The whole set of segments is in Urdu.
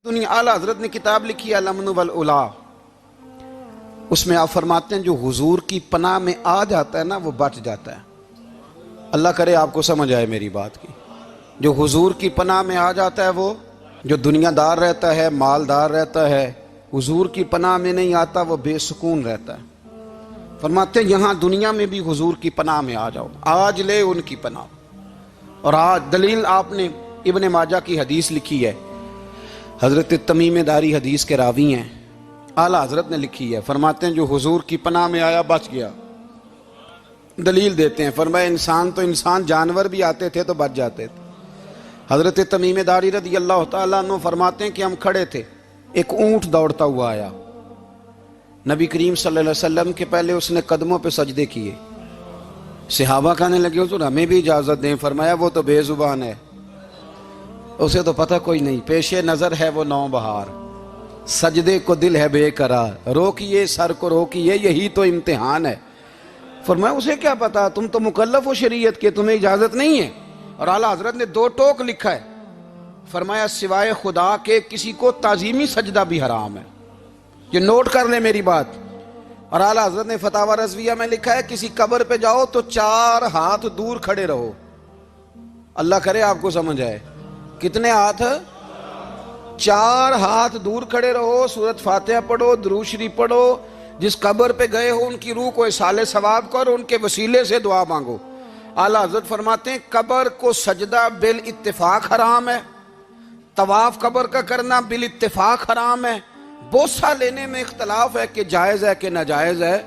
دنیا اعلیٰ حضرت نے کتاب لکھی ہے الامن والاولا، اس میں آپ فرماتے ہیں جو حضور کی پناہ میں آ جاتا ہے نا وہ بچ جاتا ہے۔ اللہ کرے آپ کو سمجھ آئے میری بات کی۔ جو حضور کی پناہ میں آ جاتا ہے وہ جو دنیا دار رہتا ہے، مالدار رہتا ہے، حضور کی پناہ میں نہیں آتا وہ بے سکون رہتا ہے۔ فرماتے ہیں یہاں دنیا میں بھی حضور کی پناہ میں آ جاؤ، آج لے ان کی پناہ۔ اور آج دلیل آپ نے ابن ماجہ کی حدیث لکھی ہے، حضرت تمیم داری حدیث کے راوی ہیں، اعلیٰ حضرت نے لکھی ہے، فرماتے ہیں جو حضور کی پناہ میں آیا بچ گیا۔ دلیل دیتے ہیں، فرمایا انسان جانور بھی آتے تھے تو بچ جاتے تھے۔ حضرت تمیم داری رضی اللہ تعالیٰ عنہ فرماتے ہیں کہ ہم کھڑے تھے، ایک اونٹ دوڑتا ہوا آیا، نبی کریم صلی اللہ علیہ وسلم کے پہلے اس نے قدموں پہ سجدے کیے۔ صحابہ کہنے لگے حضور ہمیں بھی اجازت دیں، فرمایا وہ تو بے زبان ہے، اسے تو پتہ کوئی نہیں، پیش نظر ہے وہ نو بہار، سجدے کو دل ہے بے قرار، روکیے سر کو روکیے یہی تو امتحان ہے۔ فرمایا اسے کیا پتا، تم تو مکلف ہو شریعت کے، تمہیں اجازت نہیں ہے۔ اور اعلیٰ حضرت نے 2 ٹوک لکھا ہے، فرمایا سوائے خدا کے کسی کو تعظیمی سجدہ بھی حرام ہے۔ یہ نوٹ کر لیں میری بات۔ اور اعلیٰ حضرت نے فتاوی رضویہ میں لکھا ہے کسی قبر پہ جاؤ تو 4 ہاتھ دور کھڑے رہو۔ اللہ کرے آپ کو سمجھ آئے، کتنے ہاتھ؟ 4 ہاتھ دور کھڑے رہو، سورۃ فاتحہ پڑھو، درود شریف پڑھو، جس قبر پہ گئے ہو ان کی روح کو اصال ثواب کرو، ان کے وسیلے سے دعا مانگو۔ اعلیٰ حضرت فرماتے ہیں قبر کو سجدہ بالاتفاق حرام ہے، طواف قبر کا کرنا بالاتفاق حرام ہے، بوسہ لینے میں اختلاف ہے کہ جائز ہے کہ ناجائز ہے،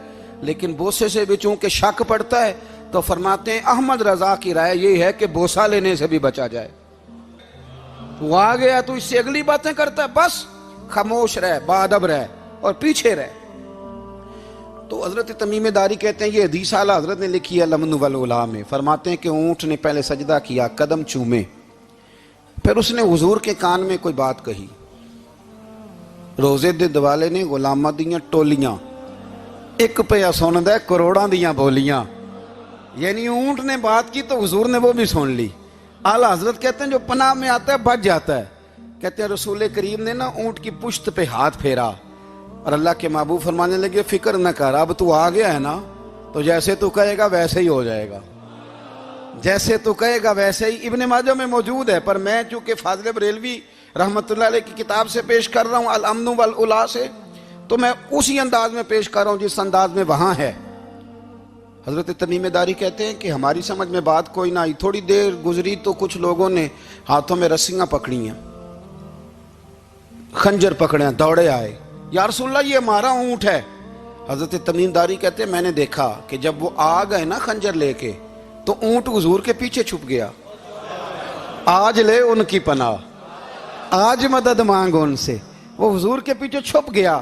لیکن بوسے سے بھی چونکہ شک پڑتا ہے تو فرماتے ہیں احمد رضا کی رائے یہ ہے کہ بوسہ لینے سے بھی بچا جائے۔ وہ آ گیا تو اس سے اگلی باتیں کرتا ہے، بس خاموش رہ، باادب رہ اور پیچھے رہ۔ تو حضرت تمیم داری کہتے ہیں یہ حدیث اعلیٰ حضرت نے لکھی ہے الامن والاولا میں، فرماتے ہیں کہ اونٹ نے پہلے سجدہ کیا، قدم چومے، پھر اس نے حضور کے کان میں کوئی بات کہی۔ روزے دے دوالے نے غلامہ دیاں ٹولیاں، ایک پہ سن دے کروڑاں دیاں بولیاں، یعنی اونٹ نے بات کی تو حضور نے وہ بھی سن لی۔ اعلیٰ حضرت کہتے ہیں جو پناہ میں آتا ہے بچ جاتا ہے۔ کہتے ہیں رسول کریم نے نا اونٹ کی پشت پہ ہاتھ پھیرا اور اللہ کے محبوب فرمانے لگے فکر نہ کر، اب تو آ گیا ہے نا تو جیسے تو کہے گا ویسے ہی ہو جائے گا، جیسے تو کہے گا ویسے ہی۔ ابن ماجہ میں موجود ہے، پر میں چونکہ فاضل بریلوی رحمۃ اللہ علیہ کی کتاب سے پیش کر رہا ہوں الامن والاولا سے، تو میں اسی انداز میں پیش کر رہا ہوں جس انداز میں وہاں ہے۔ حضرت تمیم داری کہتے ہیں کہ ہماری سمجھ میں بات کوئی نہ آئی، تھوڑی دیر گزری تو کچھ لوگوں نے ہاتھوں میں رسیاں پکڑی ہیں، خنجر پکڑے ہیں، دوڑے آئے، یا رسول اللہ یہ ہمارا اونٹ ہے۔ حضرت تمیم داری کہتے ہیں میں نے دیکھا کہ جب وہ آ گئے نا خنجر لے کے تو اونٹ حضور کے پیچھے چھپ گیا۔ آج لے ان کی پناہ، آج مدد مانگ ان سے، وہ حضور کے پیچھے چھپ گیا۔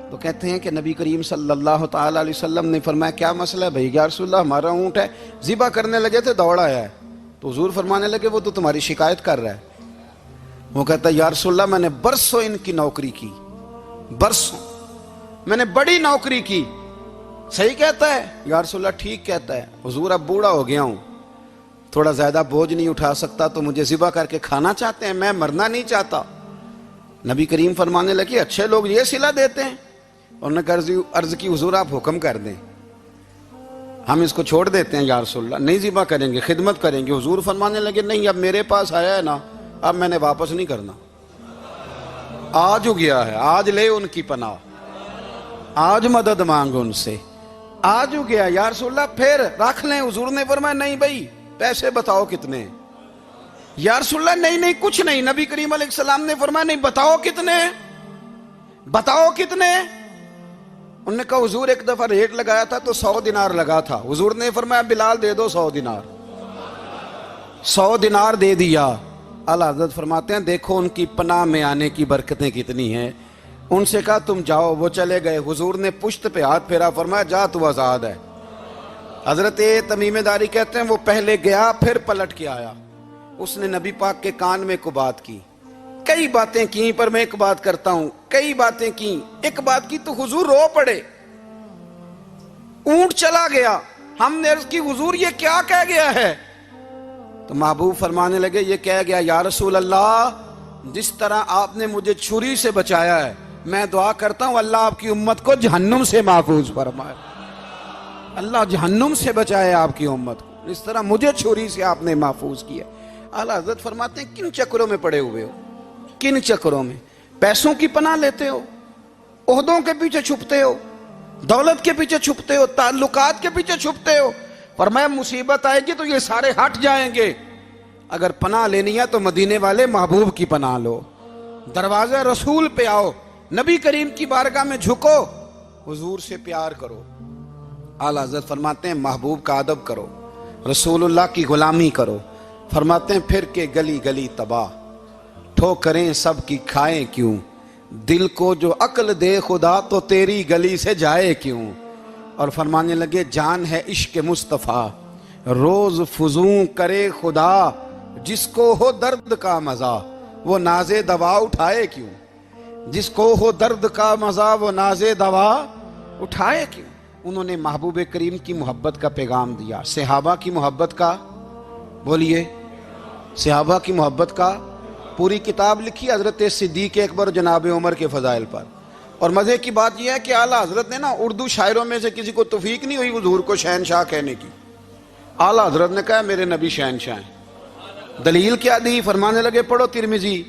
تو کہتے ہیں کہ نبی کریم صلی اللہ تعالیٰ علیہ وسلم نے فرمایا کیا مسئلہ ہے بھائی؟ یا رسول اللہ ہمارا اونٹ ہے، ذبح کرنے لگے تھے دوڑا آیا ہے۔ تو حضور فرمانے لگے وہ تو تمہاری شکایت کر رہا ہے۔ وہ کہتا ہے یا رسول اللہ میں نے برسوں ان کی نوکری کی، برسوں میں نے بڑی نوکری کی۔ صحیح کہتا ہے یا رسول اللہ؟ ٹھیک کہتا ہے حضور، اب بوڑھا ہو گیا ہوں، تھوڑا زیادہ بوجھ نہیں اٹھا سکتا، تو مجھے ذبح کر کے کھانا چاہتے ہیں، میں مرنا نہیں چاہتا۔ نبی کریم فرمانے لگے اچھے لوگ یہ صلہ دیتے ہیں؟ انہوں نے عرض کی حضور آپ حکم کر دیں، ہم اس کو چھوڑ دیتے ہیں یا رسول اللہ، نہیں ذبح کریں گے، خدمت کریں گے۔ حضور فرمانے لگے نہیں، اب میرے پاس آیا ہے نا، اب میں نے واپس نہیں کرنا، آج ہو گیا ہے، آج لے ان کی پناہ، آج مدد مانگ ان سے، آج ہو گیا یا رسول اللہ پھر رکھ لیں۔ حضور نے فرمایا نہیں بھائی پیسے بتاؤ کتنے؟ یا رسول اللہ نہیں کچھ نہیں۔ نبی کریم علیہ السلام نے فرمایا نہیں بتاؤ کتنے، بتاؤ کتنے؟ انہوں نے کہا حضور ایک دفعہ ریٹ لگایا تھا تو 100 دینار لگا تھا۔ حضور نے فرمایا بلال دے دو 100 دینار، 100 دینار دے دیا۔ اعلیٰ حضرت فرماتے ہیں دیکھو ان کی پناہ میں آنے کی برکتیں کتنی ہیں۔ ان سے کہا تم جاؤ، وہ چلے گئے۔ حضور نے پشت پہ ہاتھ پھیرا، فرمایا جا تو آزاد ہے۔ حضرت تمیم داری کہتے ہیں وہ پہلے گیا پھر پلٹ کے آیا، اس نے نبی پاک کے کان میں کو بات کی، کئی باتیں کی، پر میں ایک بات کرتا ہوں، کئی باتیں کی، ایک بات کی تو حضور رو پڑے۔ اونٹ چلا گیا، ہم نے عرض کی حضور یہ کیا کہہ گیا ہے؟ تو محبوب فرمانے لگے یہ کہہ گیا یا رسول اللہ جس طرح آپ نے مجھے چھری سے بچایا ہے، میں دعا کرتا ہوں اللہ آپ کی امت کو جہنم سے محفوظ فرمائے، اللہ جہنم سے بچائے آپ کی امت کو، اس طرح مجھے چھری سے آپ نے محفوظ کیا۔ اعلیٰ حضرت فرماتے ہیں کن چکروں میں پڑے ہوئے ہو، کن چکروں میں؟ پیسوں کی پناہ لیتے ہو، عہدوں کے پیچھے چھپتے ہو، دولت کے پیچھے چھپتے ہو، تعلقات کے پیچھے چھپتے ہو۔ فرمایا مصیبت آئے گی تو یہ سارے ہٹ جائیں گے، اگر پناہ لینی ہے تو مدینے والے محبوب کی پناہ لو، دروازہ رسول پہ آؤ، نبی کریم کی بارگاہ میں جھکو، حضور سے پیار کرو۔ اعلیٰ حضرت فرماتے ہیں محبوب کا ادب کرو، رسول اللہ کی غلامی کرو۔ فرماتے ہیں پھر کے گلی گلی تباہ، ٹھوکریں سب کی کھائیں کیوں، دل کو جو عقل دے خدا تو تیری گلی سے جائے کیوں۔ اور فرمانے لگے جان ہے عشق مصطفیٰ، روز فزوں کرے خدا، جس کو ہو درد کا مزہ وہ ناز دوا اٹھائے کیوں، جس کو ہو درد کا مزہ وہ ناز دوا اٹھائے کیوں۔ انہوں نے محبوب کریم کی محبت کا پیغام دیا، صحابہ کی محبت کا، بولیے، صحابہ کی محبت کا پوری کتاب لکھی حضرت صدیق اکبر جناب عمر کے فضائل پر۔ اور مزے کی بات یہ ہے کہ اعلیٰ حضرت نے نا اردو شاعروں میں سے کسی کو توفیق نہیں ہوئی حضور کو شہنشاہ کہنے کی، اعلیٰ حضرت نے کہا میرے نبی شہنشاہ ہیں۔ دلیل کیا دی؟ فرمانے لگے پڑھو ترمذی،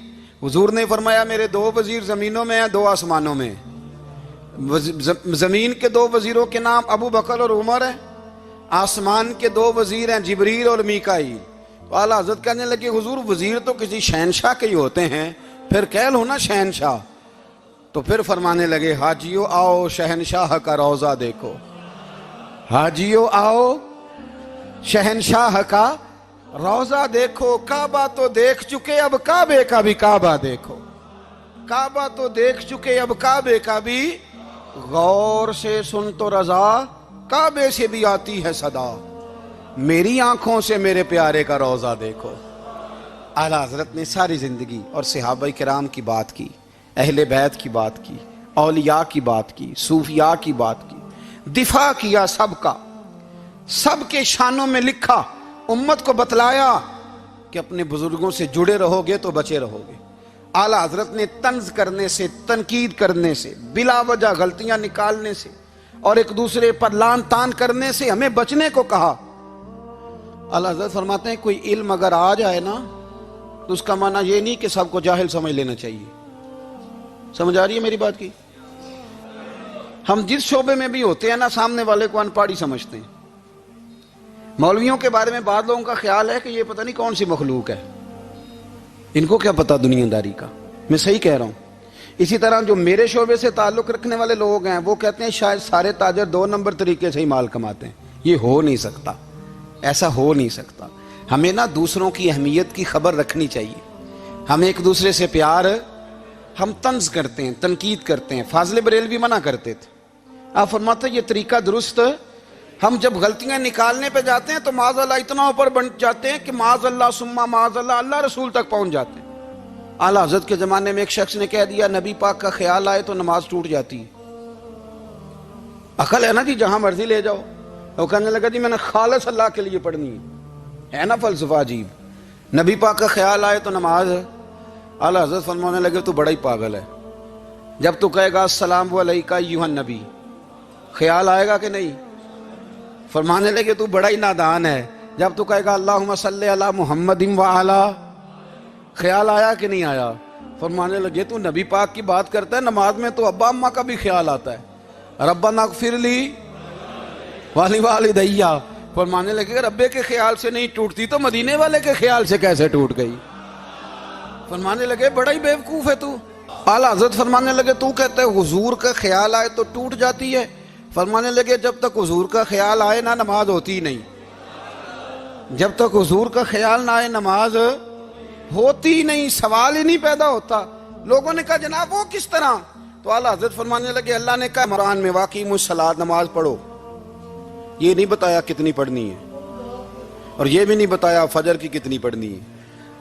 حضور نے فرمایا میرے 2 وزیر زمینوں میں ہیں، 2 آسمانوں میں۔ زمین کے 2 وزیروں کے نام ابو بکر اور عمر ہیں، آسمان کے 2 وزیر ہیں جبریل اور میکائیل۔ تو اعلیٰ حضرت کہنے لگے حضور وزیر تو کسی شہنشاہ کے ہی ہوتے ہیں، پھر کہہ لو نا شہنشاہ۔ تو پھر فرمانے لگے حاجیو آؤ شہنشاہ کا روضہ دیکھو، حاجیو آؤ شہنشاہ کا روضہ دیکھو، کعبہ تو دیکھ چکے اب کعبے کا بھی کعبہ دیکھو، کعبہ تو دیکھ چکے اب کعبے کا بھی، غور سے سن تو رضا کعبے سے بھی آتی ہے صدا، میری آنکھوں سے میرے پیارے کا روضہ دیکھو۔ اعلیٰ حضرت نے ساری زندگی اور صحابہ کرام کی بات کی، اہل بیت کی بات کی، اولیاء کی بات کی، صوفیاء کی بات کی، دفاع کیا سب کا، سب کے شانوں میں لکھا، امت کو بتلایا کہ اپنے بزرگوں سے جڑے رہو گے تو بچے رہو گے۔ اعلیٰ حضرت نے طنز کرنے سے، تنقید کرنے سے، بلا وجہ غلطیاں نکالنے سے اور ایک دوسرے پر لان تان کرنے سے ہمیں بچنے کو کہا۔ اعلیٰ حضرت فرماتے ہیں کوئی علم اگر آ جائے نا تو اس کا معنی یہ نہیں کہ سب کو جاہل سمجھ لینا چاہیے۔ سمجھ آ رہی ہے میری بات کی؟ ہم جس شعبے میں بھی ہوتے ہیں نا سامنے والے کو ان پڑھ ہی سمجھتے ہیں۔ مولویوں کے بارے میں بعض لوگوں کا خیال ہے کہ یہ پتہ نہیں کون سی مخلوق ہے، ان کو کیا پتہ دنیا داری کا۔ میں صحیح کہہ رہا ہوں۔ اسی طرح جو میرے شعبے سے تعلق رکھنے والے لوگ ہیں وہ کہتے ہیں شاید سارے تاجر 2 نمبر طریقے سے ہی مال کماتے ہیں۔ یہ ہو نہیں سکتا، ایسا ہو نہیں سکتا۔ ہمیں نا دوسروں کی اہمیت کی خبر رکھنی چاہیے، ہمیں ایک دوسرے سے پیار، ہم طنز کرتے ہیں، تنقید کرتے ہیں۔ فاضل بریلوی منع کرتے تھے، آپ فرماتے یہ طریقہ درست، ہم جب غلطیاں نکالنے پہ جاتے ہیں تو معاذ اللہ اتنا اوپر بن جاتے ہیں کہ معاذ اللہ ثم معاذ اللہ اللہ رسول تک پہنچ جاتے ہیں۔ اعلیٰ حضرت کے زمانے میں ایک شخص نے کہہ دیا نبی پاک کا خیال آئے تو نماز ٹوٹ جاتی ہے۔ عقل ہے نا جی، جہاں مرضی لے جاؤ۔ وہ کہنے لگا جی میں نے خالص اللہ کے لیے پڑھنی ہے نا فلسفہ عجیب، نبی پاک کا خیال آئے تو نماز۔ اعلیٰ حضرت فرمانے لگے تو بڑا ہی پاگل ہے، جب تو کہے گا السلام علیکہ ایھا النبی، خیال آئے گا کہ نہیں؟ فرمانے لگے تو بڑا ہی نادان ہے، جب تو کہے گا اللہم صلی علی محمد وعلی، خیال آیا کہ نہیں آیا؟ فرمانے لگے تو نبی پاک کی بات کرتا ہے، نماز میں تو ابا اماں کا بھی خیال آتا ہے، ربنا اغفر لی والی والدیہ۔ فرمانے لگے ربے کے خیال سے نہیں ٹوٹتی تو مدینے والے کے خیال سے کیسے ٹوٹ گئی؟ فرمانے لگے بڑا ہی بیوقوف ہے تو۔ اعلیٰ حضرت فرمانے لگے تو کہتے ہے حضور کا خیال آئے تو ٹوٹ جاتی ہے؟ فرمانے لگے جب تک حضور کا خیال آئے نہ نماز ہوتی نہیں، جب تک حضور کا خیال نہ آئے نماز ہوتی نہیں، سوال ہی نہیں پیدا ہوتا۔ لوگوں نے کہا جناب وہ کس طرح؟ تو اعلیٰ حضرت فرمانے لگے اللہ نے کہا قرآن میں واقعی الصلاۃ، نماز پڑھو، یہ نہیں بتایا کتنی پڑھنی ہے، اور یہ بھی نہیں بتایا فجر کی کتنی پڑھنی ہے،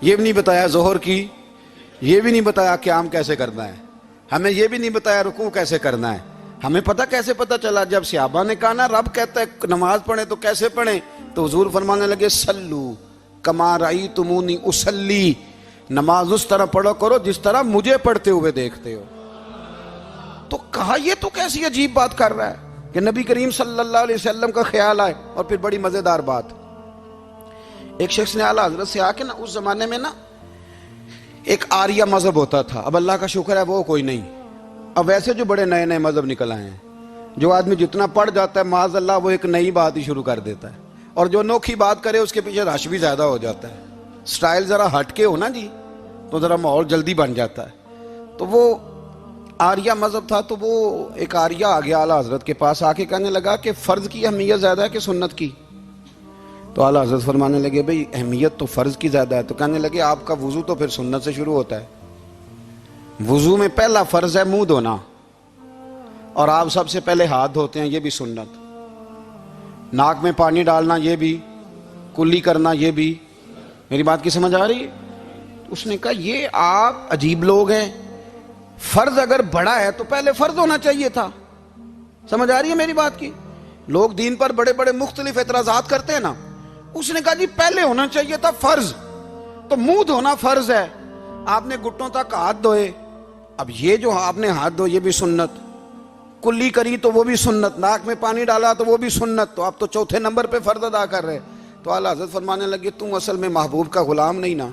یہ بھی نہیں بتایا ظہر کی، یہ بھی نہیں بتایا قیام کیسے کرنا ہے، ہمیں یہ بھی نہیں بتایا رکوع کیسے کرنا ہے۔ ہمیں پتہ کیسے پتہ چلا؟ جب صحابہ نے کہا نا رب کہتا ہے نماز پڑھیں تو کیسے پڑھیں، تو حضور فرمانے لگے سلو کما رأیتمونی اصلی، نماز اس طرح پڑھو کرو جس طرح مجھے پڑھتے ہوئے دیکھتے ہو. تو کہا یہ تو کیسی عجیب بات کر رہا ہے کہ نبی کریم صلی اللہ علیہ وسلم کا خیال آئے. اور پھر بڑی مزیدار بات, ایک شخص نے اعلیٰ حضرت سے آ کے نا, اس زمانے میں نا ایک آریہ مذہب ہوتا تھا, اب اللہ کا شکر ہے وہ کوئی نہیں, اب ویسے جو بڑے نئے نئے مذہب نکل آئے ہیں, جو آدمی جتنا پڑھ جاتا ہے معاذ اللہ وہ ایک نئی بات ہی شروع کر دیتا ہے, اور جو انوکھی بات کرے اس کے پیچھے رش بھی زیادہ ہو جاتا ہے. سٹائل ذرا ہٹ کے ہو نا جی تو ذرا ماحول جلدی بن جاتا ہے. تو وہ آریہ مذہب تھا, تو وہ ایک آریہ آ گیا اعلیٰ حضرت کے پاس, آ کے کہنے لگا کہ فرض کی اہمیت زیادہ ہے کہ سنت کی؟ تو اعلیٰ حضرت فرمانے لگے بھئی اہمیت تو فرض کی زیادہ ہے. تو کہنے لگے آپ کا وضو تو پھر سنت سے شروع ہوتا ہے. وضو میں پہلا فرض ہے منہ دھونا, اور آپ سب سے پہلے ہاتھ دھوتے ہیں, یہ بھی سنت. ناک میں پانی ڈالنا یہ بھی, کلی کرنا یہ بھی. میری بات کی سمجھ آ رہی ہے؟ اس نے کہا یہ آپ عجیب لوگ ہیں, فرض اگر بڑا ہے تو پہلے فرض ہونا چاہیے تھا. سمجھ آ رہی ہے میری بات کی؟ لوگ دین پر بڑے بڑے مختلف اعتراضات کرتے ہیں نا, اس نے کہا جی پہلے ہونا چاہیے تھا فرض. تو منہ دھونا فرض ہے, آپ نے گھٹنوں تک ہاتھ دھوئے, اب یہ جو آپ نے ہاتھ دھو یہ بھی سنت, کلی کری تو وہ بھی سنت, ناک میں پانی ڈالا تو وہ بھی سنت, تو آپ تو چوتھے نمبر پہ فرض ادا کر رہے. تو اعلیٰ حضرت فرمانے لگے تم اصل میں محبوب کا غلام نہیں نا,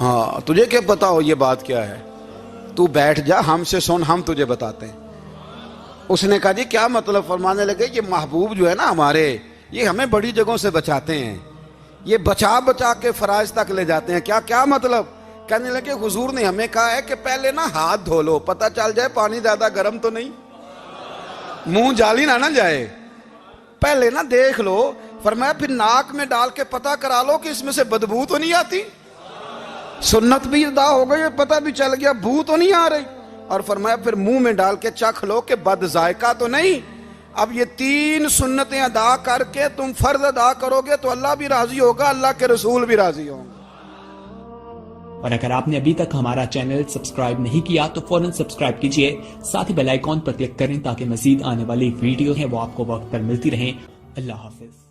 ہاں تجھے کیا پتا ہو یہ بات کیا ہے, تو بیٹھ جا ہم سے سن, ہم تجھے بتاتے ہیں. اس نے کہا جی کیا مطلب؟ فرمانے لگے یہ محبوب جو ہے نا ہمارے, یہ ہمیں بڑی جگہوں سے بچاتے ہیں, یہ بچا بچا کے فرائض تک لے جاتے ہیں. کیا مطلب؟ کہنے لگے حضور نے ہمیں کہا ہے کہ پہلے نا ہاتھ دھو لو, پتہ چل جائے پانی زیادہ گرم تو نہیں, منہ جالی نہ جائے, پہلے نا دیکھ لو. فرمایا پھر ناک میں ڈال کے پتہ کرا لو کہ اس میں سے بدبو تو نہیں آتی, سنت بھی ادا ہو گئی, پتہ بھی چل گیا بو تو نہیں آ رہی. اور فرمایا پھر منہ میں ڈال کے چکھ لو کہ بد ذائقہ تو نہیں. اب یہ 3 سنتیں ادا کر کے تم فرض ادا کرو گے تو اللہ بھی راضی ہوگا, اللہ کے رسول بھی راضی ہوں گے. اور اگر آپ نے ابھی تک ہمارا چینل سبسکرائب نہیں کیا تو فوراً سبسکرائب کیجئے, ساتھ ہی بیل آئیکن پر کلک کریں تاکہ مزید آنے والی ویڈیو ہیں وہ آپ کو وقت پر ملتی رہیں. اللہ حافظ.